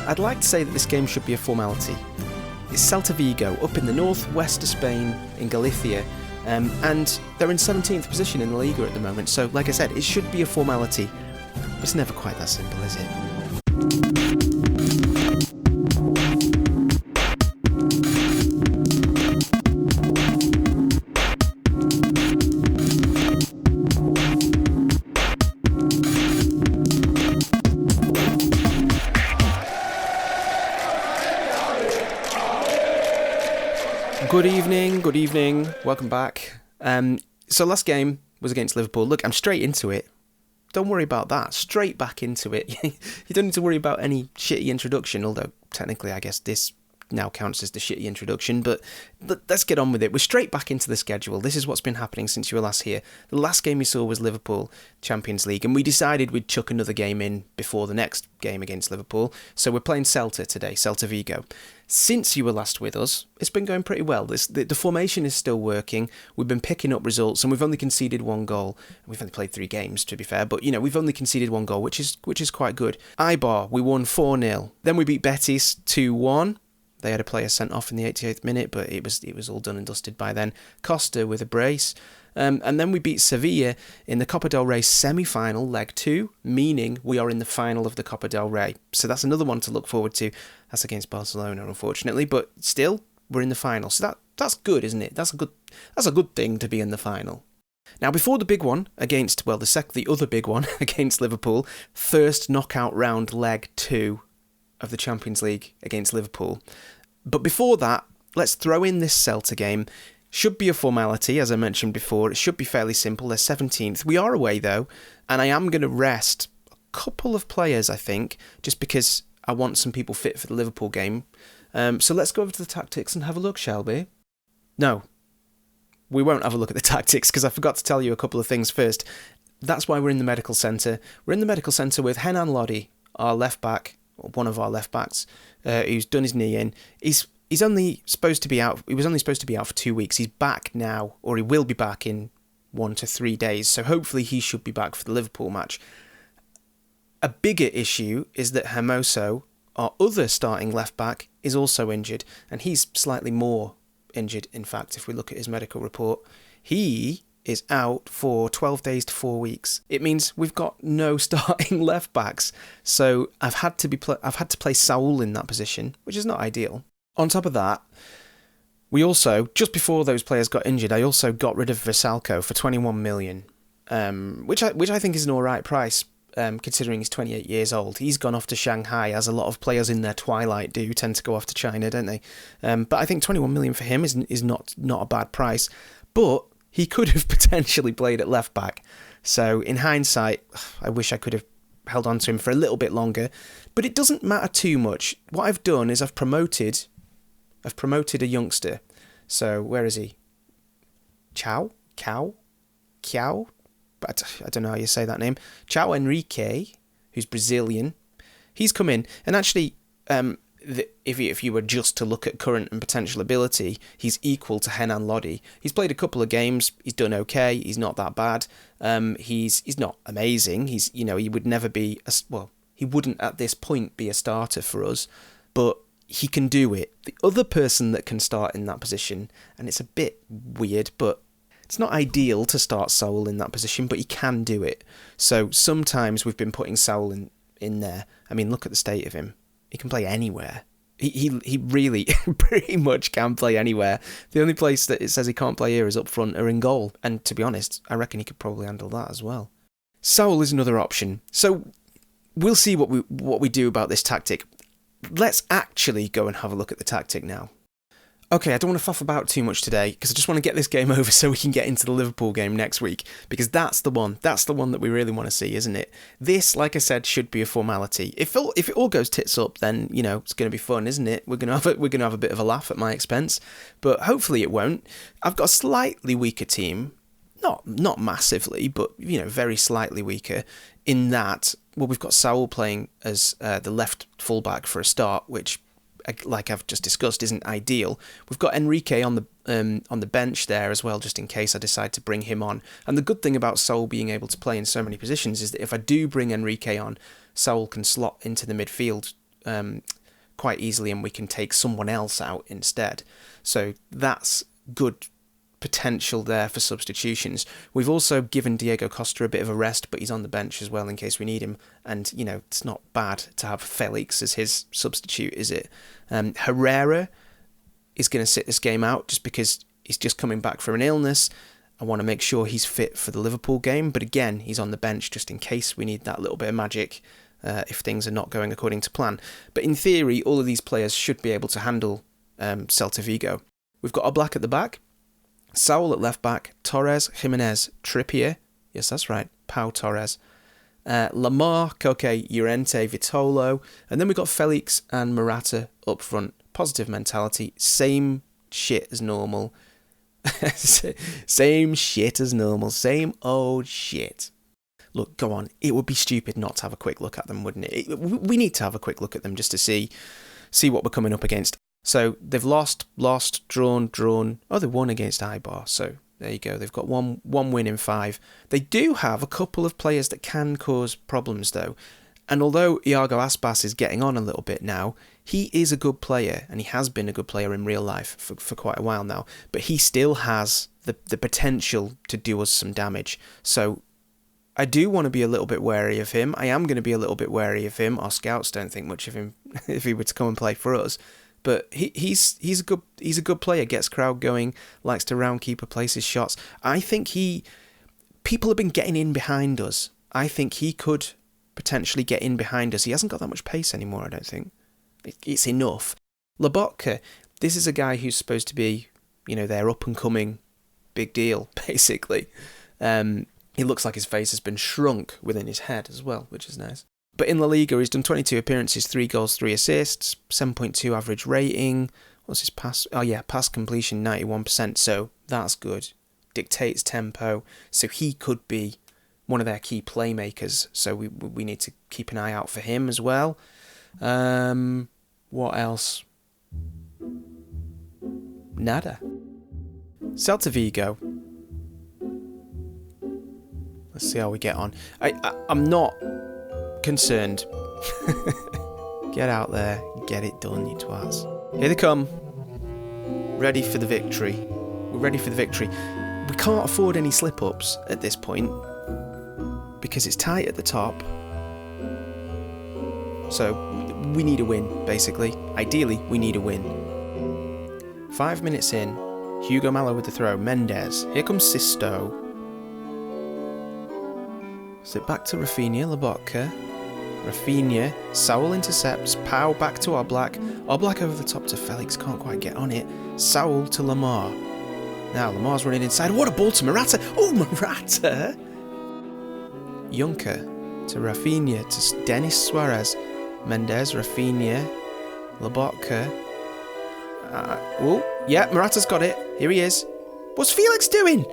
I'd like to say that this game should be a formality. It's Celta Vigo, up in the northwest of Spain, in Galicia, and they're in 17th position in the Liga at the moment, so like I said, it should be a formality. But it's never quite that simple, is it? Good evening, welcome back. So last game was against Liverpool. Look, I'm straight into it. Don't worry about that. Straight back into it. You don't need to worry about any shitty introduction, although technically I guess this now counts as the shitty introduction, but let's get on with it. We're straight back into the schedule. This is what's been happening since you were last here. The last game you saw was Liverpool Champions League, and we decided we'd chuck another game in before the next game against Liverpool, so we're playing Celta today, Celta Vigo. Since you were last with us, it's been going pretty well. The formation is still working. We've been picking up results, and we've only conceded one goal. We've only played 3 games, to be fair, but you know we've only conceded one goal, which is quite good. Eibar, we won 4-0. Then we beat Betis 2-1. They had a player sent off in the 88th minute, but it was all done and dusted by then. Costa with a brace. And then we beat Sevilla in the Copa del Rey semi-final, leg 2, meaning we are in the final of the Copa del Rey. So that's another one to look forward to. That's against Barcelona, unfortunately, but still, we're in the final. So that's good, isn't it? That's a good thing to be in the final. Now, before the big one against, well, the other big one against Liverpool, first knockout round leg 2 of the Champions League against Liverpool. But before that, let's throw in this Celta game. Should be a formality, as I mentioned before. It should be fairly simple. They're 17th. We are away, though, and I am going to rest a couple of players, I think, just because I want some people fit for the Liverpool game. So let's go over to the tactics and have a look, shall we? No, we won't have a look at the tactics, because I forgot to tell you a couple of things first. That's why we're in the medical centre. We're in the medical centre with Henan Lodi, our left-back, or one of our left-backs, who's done his knee in. He's only supposed to be out. He was only supposed to be out for 2 weeks. He's back now, or he will be back in 1 to 3 days. So hopefully he should be back for the Liverpool match. A bigger issue is that Hermoso, our other starting left back, is also injured, and he's slightly more injured. In fact, if we look at his medical report, he is out for 12 days to 4 weeks. It means we've got no starting left backs. So I've had to play Saul in that position, which is not ideal. On top of that, we also, just before those players got injured, I also got rid of Versalco for 21 million, which I think is an alright price, considering he's 28 years old. He's gone off to Shanghai, as a lot of players in their twilight do, tend to go off to China, don't they? But I think 21 million for him is not a bad price, but he could have potentially played at left back. So in hindsight, I wish I could have held on to him for a little bit longer, but it doesn't matter too much. What I've done is I've promoted a youngster. So where is he? Kiao? But I don't know how you say that name. Chao Enrique, who's Brazilian. He's come in, and actually, if you were just to look at current and potential ability, he's equal to Henan Lodi. He's played a couple of games. He's done okay. He's not that bad. He's not amazing. He would never be he wouldn't at this point be a starter for us, but he can do it. The other person that can start in that position, and it's a bit weird, but it's not ideal to start Saul in that position, but he can do it. So sometimes we've been putting Saul in there. I mean, look at the state of him. He can play anywhere. He really pretty much can play anywhere. The only place that it says he can't play here is up front or in goal. And to be honest, I reckon he could probably handle that as well. Saul is another option. So we'll see what we do about this tactic. Let's actually go and have a look at the tactic now. Okay, I don't want to faff about too much today, because I just want to get this game over so we can get into the Liverpool game next week, because that's the one that we really want to see, isn't it? This, like I said, should be a formality. If it all goes tits up, then, it's going to be fun, isn't it? We're going to have a bit of a laugh at my expense, but hopefully it won't. I've got a slightly weaker team, not massively, but, very slightly weaker, in that, well, we've got Saul playing as the left fullback for a start, which, like I've just discussed, isn't ideal. We've got Enrique on the bench there as well, just in case I decide to bring him on. And the good thing about Saul being able to play in so many positions is that if I do bring Enrique on, Saul can slot into the midfield quite easily and we can take someone else out instead. So that's good potential there for substitutions. We've also given Diego Costa a bit of a rest, but he's on the bench as well in case we need him. And, you know, it's not bad to have Felix as his substitute, is it? Herrera is going to sit this game out just because he's just coming back from an illness. I want to make sure he's fit for the Liverpool game, but again, he's on the bench just in case we need that little bit of magic if things are not going according to plan. But in theory, all of these players should be able to handle Celta Vigo. We've got Oblak at the back, Saul at left back, Torres, Jimenez, Trippier, yes that's right, Pau Torres, Lamar, Koke, Llorente, Vitolo, and then we've got Felix and Morata up front. Positive mentality, same shit as normal. Same shit as normal, same old shit. Look, go on, it would be stupid not to have a quick look at them, wouldn't it? We need to have a quick look at them just to see what we're coming up against. So they've lost, drawn. Oh, they won against Eibar, so there you go. They've got one win in 5. They do have a couple of players that can cause problems, though. And although Iago Aspas is getting on a little bit now, he is a good player, and he has been a good player in real life for quite a while now. But he still has the potential to do us some damage. So I do want to be a little bit wary of him. I am going to be a little bit wary of him. Our scouts don't think much of him if he were to come and play for us. But he's a good player, gets crowd going, likes to round keeper, places shots. I think people have been getting in behind us. I think he could potentially get in behind us. He hasn't got that much pace anymore, I don't think. It's enough. Lobotka, this is a guy who's supposed to be, you know, their up-and-coming big deal, basically. He looks like his face has been shrunk within his head as well, which is nice. But in La Liga, he's done 22 appearances, 3 goals, 3 assists, 7.2 average rating. What's his pass? Oh yeah, pass completion 91%, so that's good. Dictates tempo, so he could be one of their key playmakers, so we need to keep an eye out for him as well. What else? Nada. Celta Vigo. Let's see how we get on. I'm not concerned. Get out there, get it done, you twats. Here they come. Ready for the victory. We're ready for the victory. We can't afford any slip-ups at this point because it's tight at the top. So we need a win, basically. Ideally, we need a win. 5 minutes in, Hugo Malo with the throw. Mendes. Here comes Sisto. Slip back to Rafinha, Lobotka. Rafinha. Saul intercepts. Pau back to Oblak. Oblak over the top to Felix. Can't quite get on it. Saul to Lamar. Now Lamar's running inside. What a ball to Morata. Oh, Morata! Juncker to Rafinha to Denis Suarez. Mendes, Rafinha, Lobotka. Yeah, Morata's got it. Here he is. What's Felix doing?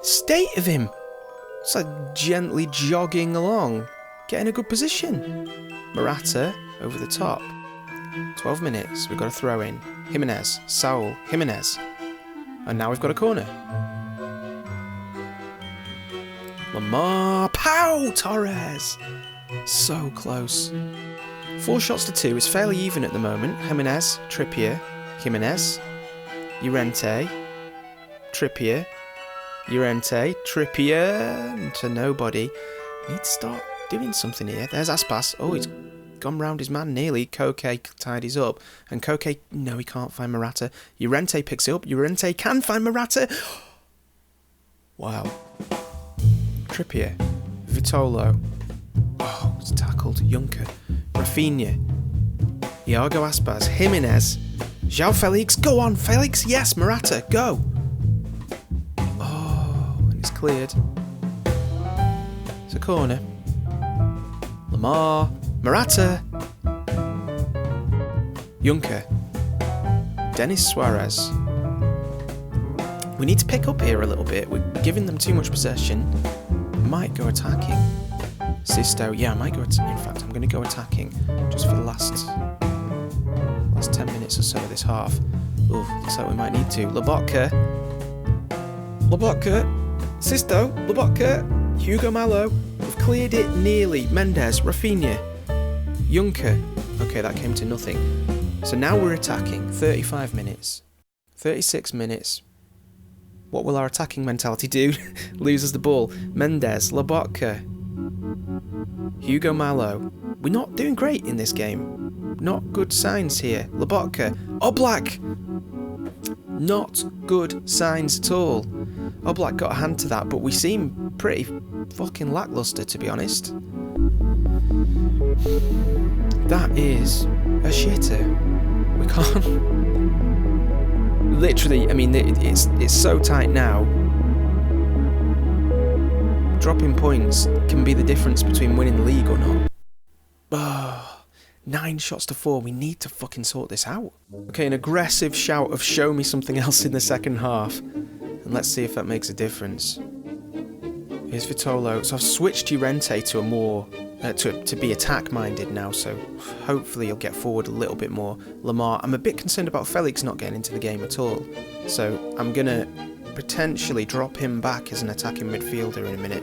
State of him. It's like gently jogging along, getting a good position. Morata over the top. 12 minutes. We've got a throw in. Jimenez, Saul, Jimenez. And now we've got a corner. Lamar, Pau Torres. So close. 4 shots to 2. It's fairly even at the moment. Jimenez, Trippier, Jimenez, Llorente, Trippier, Llorente, Trippier to nobody. Need to start doing something here. There's Aspas. Oh, he's gone round his man nearly. Koke tidies up. And Koke, no, he can't find Morata. Llorente picks it up. Llorente can find Morata. Wow. Trippier, Vitolo. Oh, it's tackled. Juncker. Rafinha. Iago Aspas. Jimenez. João Felix. Go on, Felix. Yes, Morata. Go. Oh, and it's cleared. It's a corner. Lamar. Morata. Juncker. Denis Suarez. We need to pick up here a little bit. We're giving them too much possession. Might go attacking. Sisto, yeah, I might go. In fact, I'm going to go attacking just for the last 10 minutes or so of this half. Ooh, looks like we might need to. Lobotka, Sisto, Lobotka, Hugo Malo. We've cleared it nearly. Mendes, Rafinha, Juncker, Okay, that came to nothing. So now we're attacking. 35 minutes. 36 minutes. What will our attacking mentality do? Loses the ball. Mendes, Lobotka, Hugo Malo. We're not doing great in this game. Not good signs here. Lobotka. Oblak! Not good signs at all. Oblak got a hand to that, but we seem pretty fucking lackluster, to be honest. That is a shitter. We can't... Literally, I mean, it's so tight now. Dropping points can be the difference between winning the league or not. Oh, 9 shots to 4. We need to fucking sort this out. Okay, an aggressive shout of show me something else in the second half. And let's see if that makes a difference. Here's Vitolo. So I've switched Llorente to a more... to be attack-minded now, so hopefully he'll get forward a little bit more. Lamar, I'm a bit concerned about Felix not getting into the game at all. So I'm going to potentially drop him back as an attacking midfielder in a minute.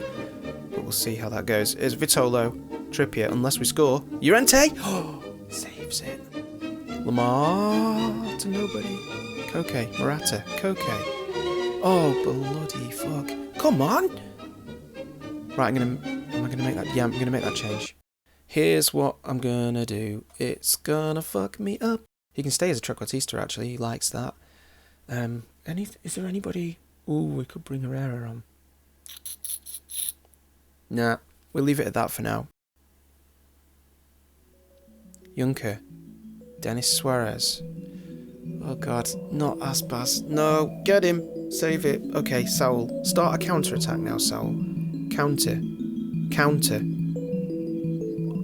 But we'll see how that goes. Here's Vitolo. Trippier, unless we score. Llorente! Oh, saves it. Lamar to nobody. Koke, Morata, Koke. Oh, bloody fuck. Come on! Right, am I gonna make that? Yeah, I'm gonna make that change. Here's what I'm gonna do. It's gonna fuck me up. He can stay as a trequartista, actually. He likes that. Is there anybody... Ooh, we could bring Herrera on. Nah, we'll leave it at that for now. Juncker. Denis Suarez. Oh god, not Aspas. No, get him. Save it. Okay, Saul. Start a counter-attack now, Saul. Counter. Counter.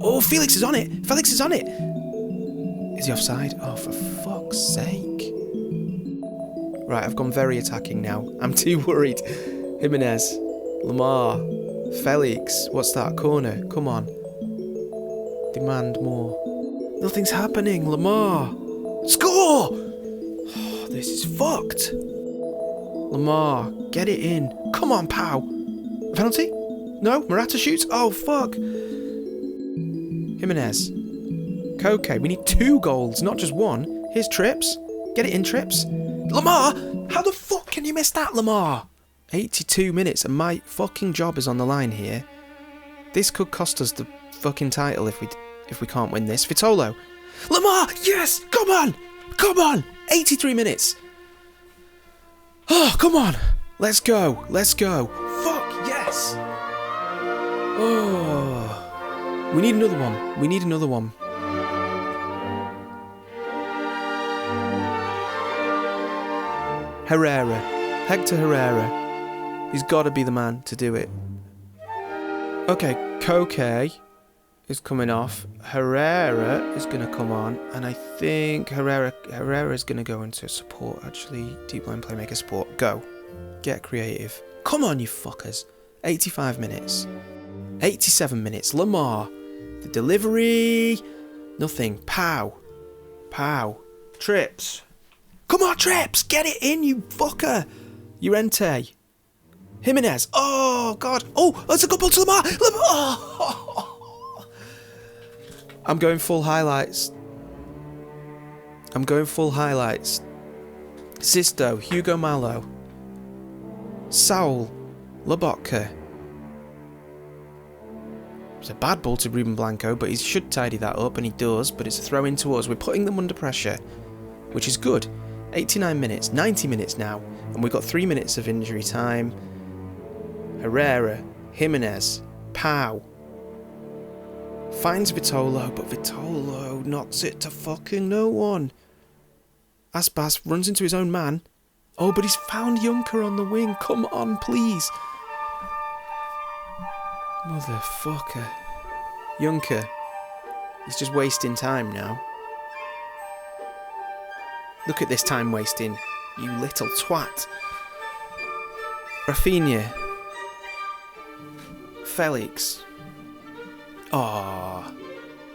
Oh, Felix is on it! Felix is on it! Is he offside? Oh, for fuck's sake. Right, I've gone very attacking now. I'm too worried. Jimenez. Lamar. Felix. What's that? Corner. Come on. Demand more. Nothing's happening. Lamar. Score! Oh, this is fucked. Lamar. Get it in. Come on, Pow. Penalty? No? Morata shoots? Oh, fuck. Jimenez. Koke. We need 2 goals, not just 1. Here's Trips. Get it in, Trips. Lamar! How the fuck can you miss that, Lamar? 82 minutes and my fucking job is on the line here. This could cost us the fucking title if we can't win this. Vitolo. Lamar! Yes! Come on! Come on! 83 minutes. Oh, come on! Let's go. Let's go. Fuck, yes! Oh. We need another one. We need another one. Herrera. Hector Herrera. He's got to be the man to do it. Okay, Koke is coming off. Herrera is going to come on. And I think Herrera is going to go into support, actually. Deep line playmaker support. Go. Get creative. Come on, you fuckers. 85 minutes. 87 minutes. Lamar. The delivery. Nothing. Pow. Pow. Trips. Come on, Trips. Get it in, you fucker. Llorente. Jimenez. Oh, God. Oh, that's a good ball to Lamar. Oh. I'm going full highlights. I'm going full highlights. Sisto. Hugo Malo. Saul. Lobotka. It's a bad ball to Ruben Blanco, but he should tidy that up, and he does, but it's a throw in to us. We're putting them under pressure, which is good. 89 minutes, 90 minutes now, and we've got 3 minutes of injury time. Herrera, Jimenez, Pau. Finds Vitolo, but Vitolo knocks it to fucking no one. Aspas runs into his own man. Oh, but he's found Juncker on the wing. Come on, please. Motherfucker. Juncker. He's just wasting time now. Look at this time wasting, you little twat. Rafinha. Felix. Oh,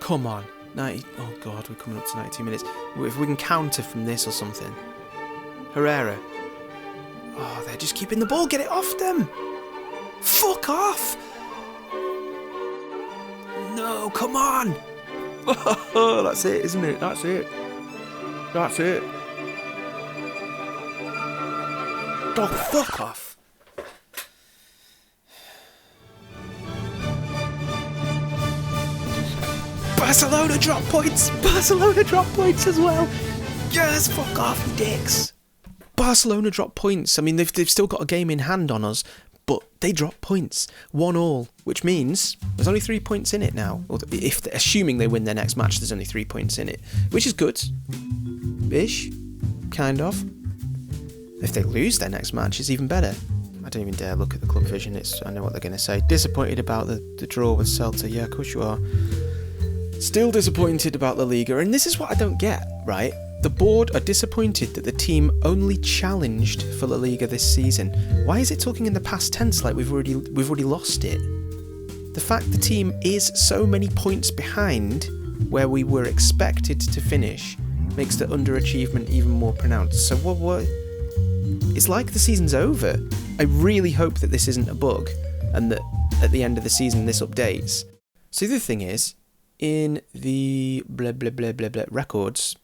come on. 90. Oh god, we're coming up to 92 minutes. If we can counter from this or something. Herrera. Oh, they're just keeping the ball. Get it off them. Fuck off. No, come on. Oh, that's it, isn't it? That's it. That's it. Oh, fuck off. Barcelona drop points. Barcelona drop points as well. Yes, fuck off, you dicks. Barcelona drop points. I mean, they've still got a game in hand on us, but they drop points. 1-1, which means there's only 3 points in it now. Or if assuming they win their next match, there's only 3 points in it, which is good. Ish, kind of. If they lose their next match, it's even better. I don't even dare look at the club vision. I know what they're going to say. Disappointed about the draw with Celta. Yeah, of course you are. Still disappointed about the Liga, and this is what I don't get, right? The board are disappointed that the team only challenged for La Liga this season. Why is it talking in the past tense like we've already lost it? The fact the team is so many points behind where we were expected to finish makes the underachievement even more pronounced. So what? It's like the season's over. I really hope that this isn't a bug and that at the end of the season this updates. So the other thing is, in the blah blah blah blah blah records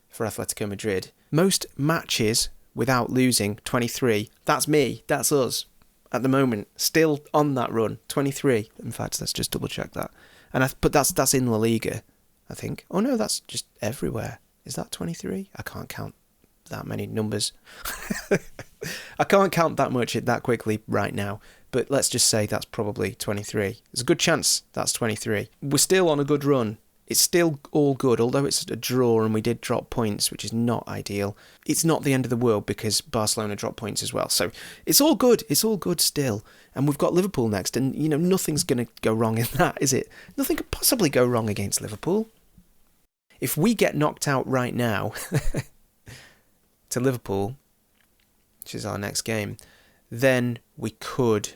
for Atlético Madrid, most matches without losing, 23. That's me. That's us at the moment. Still on that run, 23. In fact, let's just double check that. But that's in La Liga, I think. Oh no, that's just everywhere. Is that 23? I can't count that many numbers. I can't count that much that quickly right now. But let's just say that's probably 23. There's a good chance that's 23. We're still on a good run. It's still all good, although it's a draw and we did drop points, which is not ideal. It's not the end of the world because Barcelona dropped points as well. So it's all good. It's all good still. And we've got Liverpool next, and nothing's going to go wrong in that, is it? Nothing could possibly go wrong against Liverpool. If we get knocked out right now to Liverpool, which is our next game, then we could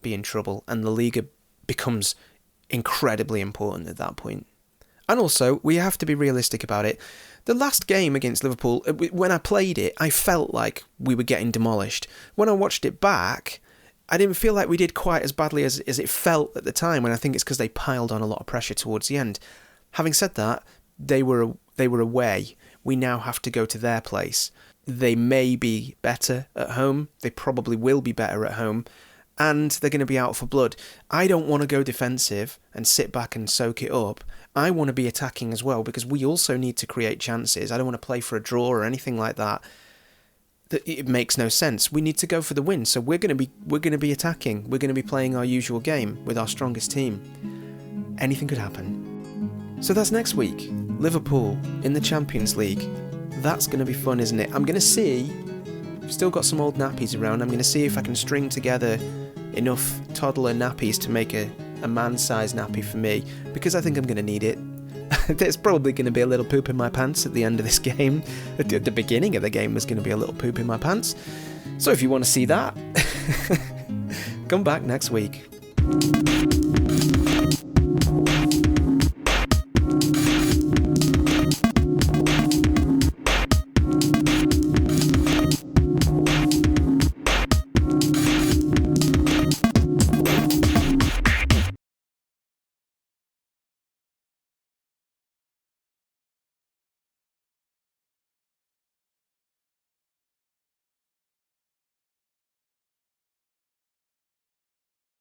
be in trouble, and the Liga becomes incredibly important at that point. And also, we have to be realistic about it. The last game against Liverpool, when I played it, I felt like we were getting demolished. When I watched it back, I didn't feel like we did quite as badly as it felt at the time, and I think it's because they piled on a lot of pressure towards the end. Having said that, they were away. We now have to go to their place. They may be better at home. They probably will be better at home. And they're going to be out for blood. I don't want to go defensive and sit back and soak it up. I want to be attacking as well, because we also need to create chances. I don't want to play for a draw or anything like that. It makes no sense. We need to go for the win. So we're going to be attacking. We're going to be playing our usual game with our strongest team. Anything could happen. So that's next week. Liverpool in the Champions League. That's going to be fun, isn't it? I'm going to see. I've still got some old nappies around. I'm going to see if I can string together enough toddler nappies to make a man-sized nappy for me, because I think I'm going to need it. There's probably going to be a little poop in my pants at the end of this game. At the beginning of the game there's going to be a little poop in my pants. So if you want to see that, come back next week.